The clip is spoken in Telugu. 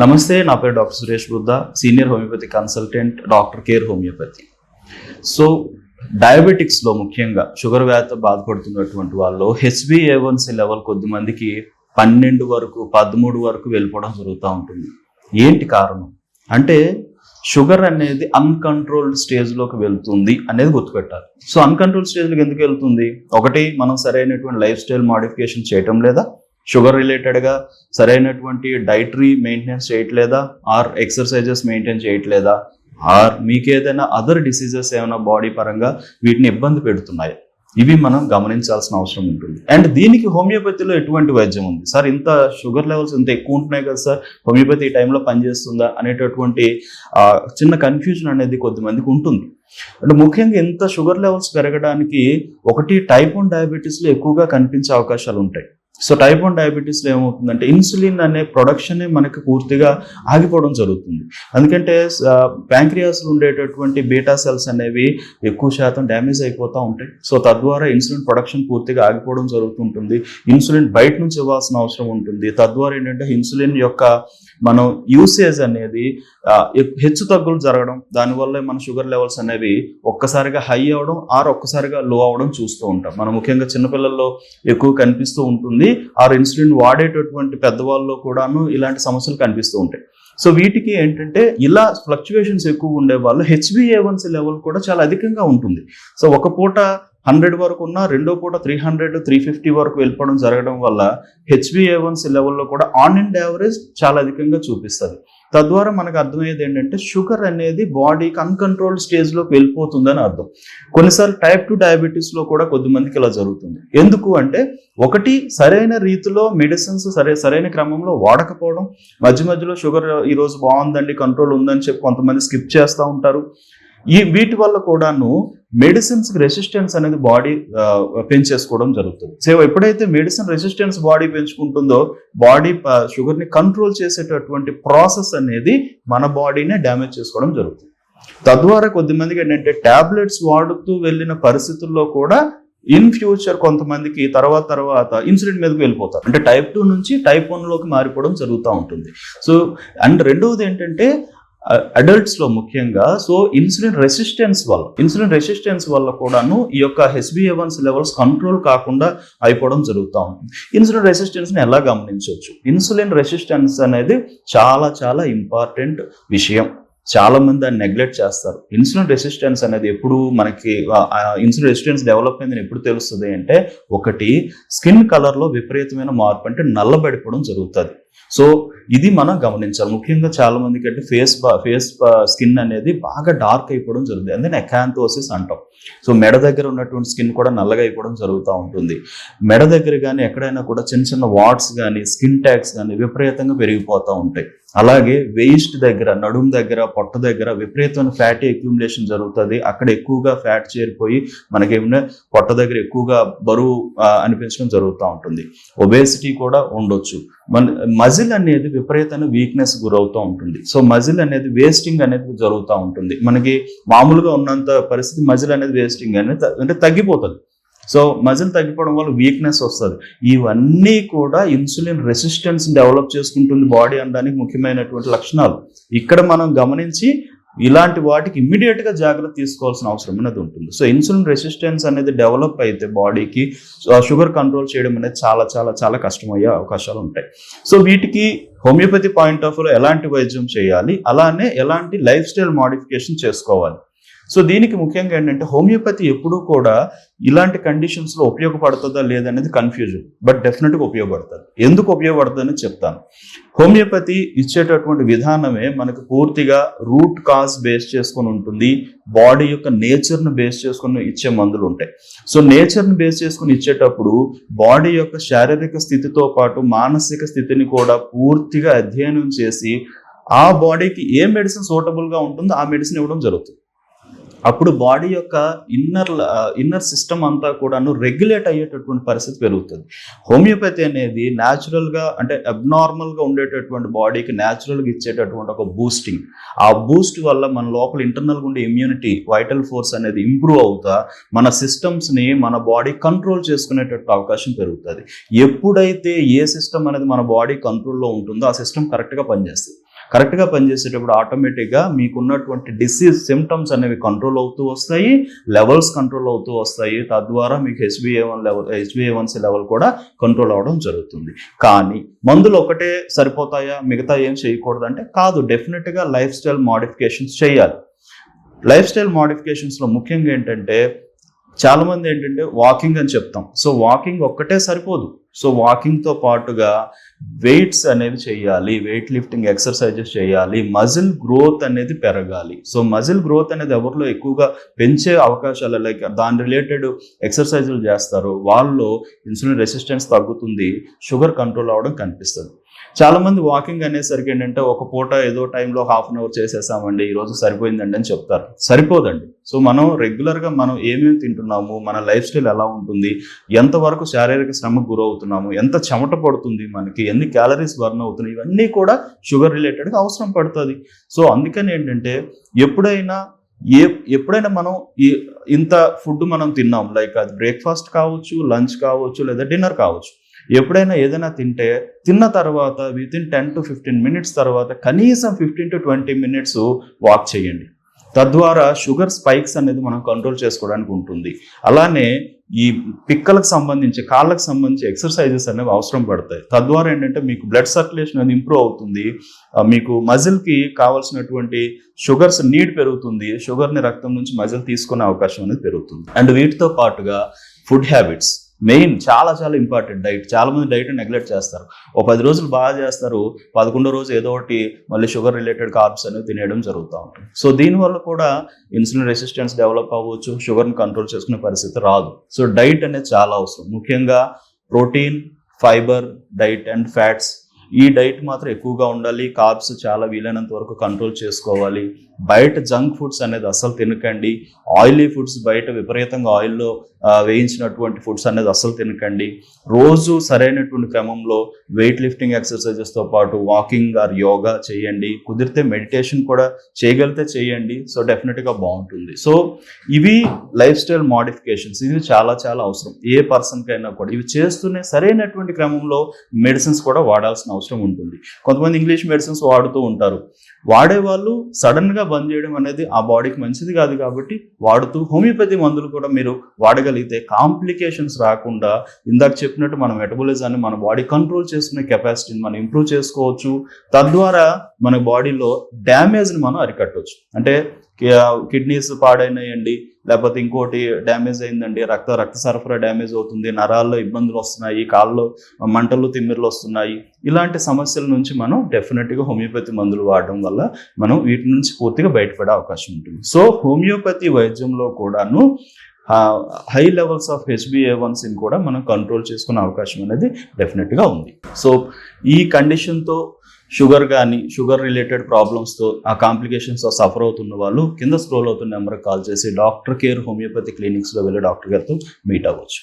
నమస్తే, నా పేరు doctor Suresh Buddha, senior homeopathy consultant, doctor care homeopathy. So డయాబెటిక్స్లో ముఖ్యంగా షుగర్ వ్యాధితో బాధపడుతున్నటువంటి వాళ్ళు HbA1c లెవెల్ కొద్దిమందికి 12 వరకు 13 వరకు వెళ్ళిపోవడం జరుగుతూ ఉంటుంది. ఏంటి కారణం అంటే షుగర్ అనేది అన్కంట్రోల్డ్ స్టేజ్లోకి వెళ్తుంది అనేది గుర్తుపెట్టాలి. సో అన్కంట్రోల్డ్ స్టేజ్లోకి ఎందుకు వెళ్తుంది? ఒకటి, మనం సరైనటువంటి లైఫ్ స్టైల్ మాడిఫికేషన్ చేయటం లేదా, షుగర్ రిలేటెడ్గా సరైనటువంటి డైటరీ మెయింటెనెన్స్ చేయట్లేదా, ఆర్ ఎక్సర్సైజెస్ మెయింటైన్ చేయట్లేదా, ఆర్ మీకు ఏదైనా అదర్ డిసీజెస్ ఏమైనా బాడీ పరంగా వీటిని ఇబ్బంది పెడుతున్నాయి. ఇవి మనం గమనించాల్సిన అవసరం ఉంటుంది. అండ్ దీనికి హోమియోపతిలో ఎటువంటి వైద్యం ఉంది సార్? ఇంత షుగర్ లెవెల్స్ ఇంత ఎక్కువ ఉంటున్నాయి కదా సార్, హోమియోపతి ఈ టైంలో పనిచేస్తుందా అనేటటువంటి చిన్న కన్ఫ్యూజన్ అనేది కొద్దిమందికి ఉంటుంది. అంటే ముఖ్యంగా ఇంత షుగర్ లెవెల్స్ పెరగడానికి ఒకటి, టైప్ 1 డయాబెటీస్లో ఎక్కువగా కనిపించే అవకాశాలు ఉంటాయి. సో టైప్ 1 డయాబెటీస్లో ఏమవుతుందంటే ఇన్సులిన్ అనే ప్రొడక్షనే మనకి పూర్తిగా ఆగిపోవడం జరుగుతుంది. ఎందుకంటే ప్యాంక్రియాస్లో ఉండేటటువంటి బీటా సెల్స్ అనేవి ఎక్కువ శాతం డ్యామేజ్ అయిపోతూ ఉంటాయి. సో తద్వారా ఇన్సులిన్ ప్రొడక్షన్ పూర్తిగా ఆగిపోవడం జరుగుతుంటుంది. ఇన్సులిన్ బయట నుంచి ఇవ్వాల్సిన అవసరం ఉంటుంది. తద్వారా ఏంటంటే ఇన్సులిన్ యొక్క మనం యూసేజ్ అనేది హెచ్చు తగ్గులు జరగడం, దానివల్ల మన షుగర్ లెవెల్స్ అనేవి ఒక్కసారిగా హై అవ్వడం ఆర్ ఒక్కసారిగా లో అవ్వడం చూస్తూ ఉంటాం. మనం ముఖ్యంగా చిన్నపిల్లల్లో ఎక్కువ కనిపిస్తూ ఉంటుంది. ఆర్ ఇన్సులిన్ వాడేటటువంటి పెద్దవాళ్ళలో కూడాను ఇలాంటి సమస్యలు కనిపిస్తూ ఉంటాయి. సో వీటికి ఏంటంటే ఇలా ఫ్లక్చువేషన్స్ ఎక్కువ ఉండే వాళ్ళు HbA1c లెవెల్ కూడా చాలా అధికంగా ఉంటుంది. సో ఒక పూట 100 వరకు ఉన్న రెండో పూట 300, 350 వరకు వెళ్ళిపోవడం జరగడం వల్ల HbA1c లెవెల్లో కూడా ఆన్ అండ్ యావరేజ్ చాలా అధికంగా చూపిస్తుంది. తద్వారా మనకు అర్థమయ్యేది ఏంటంటే షుగర్ అనేది బాడీకి అన్కంట్రోల్డ్ స్టేజ్లోకి వెళ్ళిపోతుందని అర్థం. కొన్నిసార్లు టైప్ 2 డయాబెటీస్లో కూడా కొద్దిమందికి ఇలా జరుగుతుంది. ఎందుకు అంటే ఒకటి, సరైన రీతిలో మెడిసిన్స్ సరైన క్రమంలో వాడకపోవడం, మధ్య మధ్యలో షుగర్ ఈరోజు బాగుందండి, కంట్రోల్ ఉందని చెప్పి కొంతమంది స్కిప్ చేస్తూ ఉంటారు. వీటి వల్ల కూడాను మెడిసిన్స్ రెసిస్టెన్స్ అనేది బాడీ పెంచేసుకోవడం జరుగుతుంది. సో ఎప్పుడైతే మెడిసిన్ రెసిస్టెన్స్ బాడీ పెంచుకుంటుందో బాడీ షుగర్ని కంట్రోల్ చేసేటటువంటి ప్రాసెస్ అనేది మన బాడీనే డ్యామేజ్ చేసుకోవడం జరుగుతుంది. తద్వారా కొద్దిమందికి ఏంటంటే టాబ్లెట్స్ వాడుతూ వెళ్ళిన పరిస్థితుల్లో కూడా ఇన్ ఫ్యూచర్ కొంతమందికి తర్వాత ఇన్సులిన్ మీదకి వెళ్ళిపోతారు. అంటే టైప్ 2 నుంచి టైప్ 1లోకి మారిపోవడం జరుగుతూ ఉంటుంది. సో అండ్ రెండవది ఏంటంటే అడల్ట్స్లో ముఖ్యంగా సో ఇన్సులిన్ రెసిస్టెన్స్ వల్ల కూడాను ఈ యొక్క HbA1c లెవెల్స్ కంట్రోల్ కాకుండా అయిపోవడం జరుగుతూ ఉంటుంది. ఇన్సులిన్ రెసిస్టెన్స్ని ఎలా గమనించవచ్చు? ఇన్సులిన్ రెసిస్టెన్స్ అనేది చాలా చాలా ఇంపార్టెంట్ విషయం. చాలా మంది దాన్ని నెగ్లెక్ట్ చేస్తారు. ఇన్సులిన్ రెసిస్టెన్స్ అనేది ఎప్పుడు మనకి ఇన్సులిన్ రెసిస్టెన్స్ డెవలప్ అయిందని ఎప్పుడు తెలుస్తుంది అంటే ఒకటి, స్కిన్ కలర్లో విపరీతమైన మార్పు, అంటే నల్లబడిపోవడం జరుగుతుంది. సో ఇది మనం గమనించాలి. ముఖ్యంగా చాలా మందికి అంటే ఫేస్ స్కిన్ అనేది బాగా డార్క్ అయిపోవడం జరుగుతుంది. అందుకని ఎకాంతోసిస్ అంటాం. సో మెడ దగ్గర ఉన్నటువంటి స్కిన్ కూడా నల్లగా అయిపోవడం జరుగుతూ ఉంటుంది. మెడ దగ్గర కానీ ఎక్కడైనా కూడా చిన్న చిన్న వాట్స్ కానీ స్కిన్ ట్యాగ్స్ కానీ విపరీతంగా పెరిగిపోతూ ఉంటాయి. అలాగే వేస్ట్ దగ్గర, నడుము దగ్గర, పొట్ట దగ్గర విపరీతమైన ఫ్యాటీ అక్యూములేషన్ జరుగుతుంది. అక్కడ ఎక్కువగా ఫ్యాట్ చేరిపోయి మనకేమైనా పొట్ట దగ్గర ఎక్కువగా బరువు అనిపించడం జరుగుతూ ఉంటుంది. ఒబేసిటీ కూడా ఉండొచ్చు. మజిల్ అనేది విపరీతమైన వీక్నెస్ గురవుతూ ఉంటుంది. సో మజిల్ అనేది వేస్టింగ్ అనేది జరుగుతూ ఉంటుంది. మనకి మామూలుగా ఉన్నంత పరిస్థితి మజిల్ అనేది వేస్టింగ్ అనేది అంటే తగ్గిపోతుంది. సో మజిల్ తగ్గిపోవడం వల్ల వీక్నెస్ వస్తుంది. ఇవన్నీ కూడా ఇన్సులిన్ రెసిస్టెన్స్ డెవలప్ చేసుకుంటుంది బాడీ అనడానికి ముఖ్యమైనటువంటి లక్షణాలు. ఇక్కడ మనం గమనించి ఇలాంటి వాటికి ఇమ్మీడియట్గా జాగ్రత్త తీసుకోవాల్సిన అవసరం అనేది ఉంటుంది. సో ఇన్సులిన్ రెసిస్టెన్స్ అనేది డెవలప్ అయితే బాడీకి షుగర్ కంట్రోల్ చేయడం అనేది చాలా చాలా చాలా కష్టమయ్యే అవకాశాలు ఉంటాయి. సో వీటికి హోమియోపతి పాయింట్ ఆఫ్ వ్యూలో ఎలాంటి వైద్యం చేయాలి, అలానే ఎలాంటి లైఫ్ స్టైల్ మాడిఫికేషన్ చేసుకోవాలి. సో దీనికి ముఖ్యంగా ఏంటంటే హోమియోపతి ఎప్పుడూ కూడా ఇలాంటి కండిషన్స్లో ఉపయోగపడుతుందా లేదనేది కన్ఫ్యూజన్, బట్ డెఫినెట్గా ఉపయోగపడుతుంది. ఎందుకు ఉపయోగపడుతుందని చెప్తాను. హోమియోపతి ఇచ్చేటటువంటి విధానమే మనకు పూర్తిగా రూట్ కాజ్ బేస్ చేసుకొని ఉంటుంది. బాడీ యొక్క నేచర్ను బేస్ చేసుకొని ఇచ్చే మందులు ఉంటాయి. సో నేచర్ని బేస్ చేసుకొని ఇచ్చేటప్పుడు బాడీ యొక్క శారీరక స్థితితో పాటు మానసిక స్థితిని కూడా పూర్తిగా అధ్యయనం చేసి ఆ బాడీకి ఏ మెడిసిన్ సూటబుల్గా ఉంటుందో ఆ మెడిసిన్ ఇవ్వడం జరుగుతుంది. అప్పుడు బాడీ యొక్క ఇన్నర్ సిస్టమ్ అంతా కూడాను రెగ్యులేట్ అయ్యేటటువంటి పరిస్థితి పెరుగుతుంది. హోమియోపతి అనేది న్యాచురల్గా అంటే అబ్నార్మల్గా ఉండేటటువంటి బాడీకి న్యాచురల్గా ఇచ్చేటటువంటి ఒక బూస్టింగ్. ఆ బూస్ట్ వల్ల మన లోపల ఇంటర్నల్గా ఉండే ఇమ్యూనిటీ, వైటల్ ఫోర్స్ అనేది ఇంప్రూవ్ అవుతా మన సిస్టమ్స్ని మన బాడీ కంట్రోల్ చేసుకునేటట్టు అవకాశం పెరుగుతుంది. ఎప్పుడైతే ఏ సిస్టమ్ అనేది మన బాడీ కంట్రోల్లో ఉంటుందో ఆ సిస్టమ్ కరెక్ట్గా పనిచేస్తుంది. కరెక్ట్గా పనిచేసేటప్పుడు ఆటోమేటిక్గా మీకున్నటువంటి డిసీజ్ సిమ్టమ్స్ అనేవి కంట్రోల్ అవుతూ వస్తాయి, లెవెల్స్ కంట్రోల్ అవుతూ వస్తాయి. తద్వారా మీకు హెచ్బిఏవన్సీ లెవెల్ కూడా కంట్రోల్ అవ్వడం జరుగుతుంది. కానీ మందులు ఒకటే సరిపోతాయా, మిగతా ఏం చేయకూడదు అంటే కాదు. డెఫినెట్గా లైఫ్ స్టైల్ మోడిఫికేషన్స్ చేయాలి. లైఫ్ స్టైల్ మోడిఫికేషన్స్లో ముఖ్యంగా ఏంటంటే చాలామంది ఏంటంటే వాకింగ్ అని చెప్తాం. సో వాకింగ్ ఒక్కటే సరిపోదు. సో వాకింగ్తో పాటుగా వెయిట్స్ అనేవి చేయాలి, వెయిట్ లిఫ్టింగ్ ఎక్సర్సైజెస్ చేయాలి, మజిల్ గ్రోత్ అనేది పెరగాలి. సో మజిల్ గ్రోత్ అనేది ఎవరిలో ఎక్కువగా పెంచే అవకాశాలు, లైక్ దాని రిలేటెడ్ ఎక్సర్సైజులు చేస్తారో వాళ్ళలో ఇన్సులిన్ రెసిస్టెన్స్ తగ్గుతుంది, షుగర్ కంట్రోల్ అవ్వడం కనిపిస్తుంది. చాలామంది వాకింగ్ అనేసరికి ఏంటంటే ఒక పూట ఏదో టైంలో హాఫ్ అన్ అవర్ చేసేసామండి, ఈరోజు సరిపోయిందండి అని చెప్తారు. సరిపోదండి. సో మనం రెగ్యులర్గా మనం ఏమేమి తింటున్నాము, మన లైఫ్ స్టైల్ ఎలా ఉంటుంది, ఎంతవరకు శారీరక శ్రమకు గురవుతున్నాము, ఎంత చెమట పడుతుంది మనకి, ఎన్ని క్యాలరీస్ బర్న్ అవుతున్నాయి, ఇవన్నీ కూడా షుగర్ రిలేటెడ్గా అవసరం పడుతుంది. సో అందుకని ఏంటంటే ఎప్పుడైనా మనం ఇంత ఫుడ్ మనం తిన్నాం, లైక్ అది బ్రేక్ఫాస్ట్ కావచ్చు, లంచ్ కావచ్చు, లేదా డిన్నర్ కావచ్చు. ఎప్పుడైనా ఏదైనా తిన్న తర్వాత వితిన్ 10 to 15 minutes తర్వాత కనీసం 15 to 20 minutes వాక్ చేయండి. తద్వారా షుగర్ స్పైక్స్ అనేది మనం కంట్రోల్ చేసుకోవడానికి ఉంటుంది. అలానే ఈ పిక్కలకు సంబంధించి, కాళ్ళకు సంబంధించి ఎక్సర్సైజెస్ అనేవి అవసరం పడతాయి. తద్వారా ఏంటంటే మీకు బ్లడ్ సర్క్యులేషన్ అనేది ఇంప్రూవ్ అవుతుంది, మీకు మజిల్కి కావాల్సినటువంటి షుగర్స్ నీడ్ పెరుగుతుంది, షుగర్ని రక్తం నుంచి మజిల్ తీసుకునే అవకాశం అనేది పెరుగుతుంది. అండ్ వీటితో పాటుగా ఫుడ్ హ్యాబిట్స్ మెయిన్, చాలా చాలా ఇంపార్టెంట్. డైట్, చాలా మంది డైట్ నెగ్లెక్ట్ చేస్తారు. 10 రోజులు బాగా చేస్తారు, 11వ రోజు ఏదో ఒకటి మళ్ళీ షుగర్ రిలేటెడ్ కార్బ్స్ అనేవి తినేయడం జరుగుతూ ఉంటుంది. సో దీనివల్ల కూడా ఇన్సులిన్ రెసిస్టెన్స్ డెవలప్ అవ్వచ్చు, షుగర్ని కంట్రోల్ చేసుకునే పరిస్థితి రాదు. సో డైట్ అనేది చాలా అవసరం. ముఖ్యంగా protein, fibre diet and fats, ఈ డైట్ మాత్రం ఎక్కువగా ఉండాలి. కార్బ్స్ చాలా వీలైనంత వరకు కంట్రోల్ చేసుకోవాలి. బయట జంక్ ఫుడ్స్ అనేది అస్సలు తినకండి. ఆయిలీ ఫుడ్స్, బయట విపరీతంగా ఆయిల్లో వేయించినటువంటి ఫుడ్స్ అనేది అస్సలు తినకండి. రోజు సరైనటువంటి క్రమంలో వెయిట్ లిఫ్టింగ్ ఎక్సర్సైజెస్తో పాటు వాకింగ్ ఆర్ యోగా చేయండి. కుదిరితే మెడిటేషన్ కూడా చేయగలిగితే చేయండి. సో డెఫినెట్గా బాగుంటుంది. సో ఇవి లైఫ్ స్టైల్ మోడిఫికేషన్స్, ఇవి చాలా చాలా అవసరం ఏ పర్సన్కైనా కూడా. ఇవి చేస్తూనే సరైనటువంటి క్రమంలో మెడిసిన్స్ కూడా వాడాల్సిన అవసరం ఉంటుంది. కొంతమంది ఇంగ్లీష్ మెడిసిన్స్ వాడుతూ ఉంటారు. వాడేవాళ్ళు సడన్గా బంద్ చేయడం అనేది ఆ బాడీకి మంచిది కాదు. కాబట్టి వాడుతూ హోమియోపతి మందులు కూడా మీరు వాడగలిగితే కాంప్లికేషన్స్ రాకుండా ఇందాక చెప్పినట్టు మన మెటబాలిజాన్ని, మన బాడీ కంట్రోల్ చేసుకునే కెపాసిటీని మనం ఇంప్రూవ్ చేసుకోవచ్చు. తద్వారా మన బాడీలో డ్యామేజ్ని మనం అరికట్టవచ్చు. అంటే కిడ్నీస్ పాడైనాయండి, లేకపోతే ఇంకోటి డ్యామేజ్ అయిందండి, రక్త సరఫరా డ్యామేజ్ అవుతుంది, నరాల్లో ఇబ్బందులు వస్తున్నాయి, కాళ్ళలో మంటలు తిమ్మిర్లు వస్తున్నాయి, ఇలాంటి సమస్యల నుంచి మనం డెఫినెట్గా హోమియోపతి మందులు వాడడం వల్ల మనం వీటి నుంచి పూర్తిగా బయటపడే అవకాశం ఉంటుంది. సో హోమియోపతి వైద్యంలో కూడాను హై లెవెల్స్ ఆఫ్ హెచ్బిఏవన్సీని కూడా మనం కంట్రోల్ చేసుకునే అవకాశం అనేది డెఫినెట్గా ఉంది. సో ఈ కండిషన్తో షుగర్ కానీ షుగర్ రిలేటెడ్ ప్రాబ్లమ్స్తో ఆ కాంప్లికేషన్స్తో సఫర్ అవుతున్న వాళ్ళు కింద స్క్రోల్ అవుతున్న నెంబర్కి కాల్ చేసి డాక్టర్ కేర్ హోమియోపతి క్లినిక్స్లో వెళ్ళి డాక్టర్ గారితో మీట్ అవ్వచ్చు.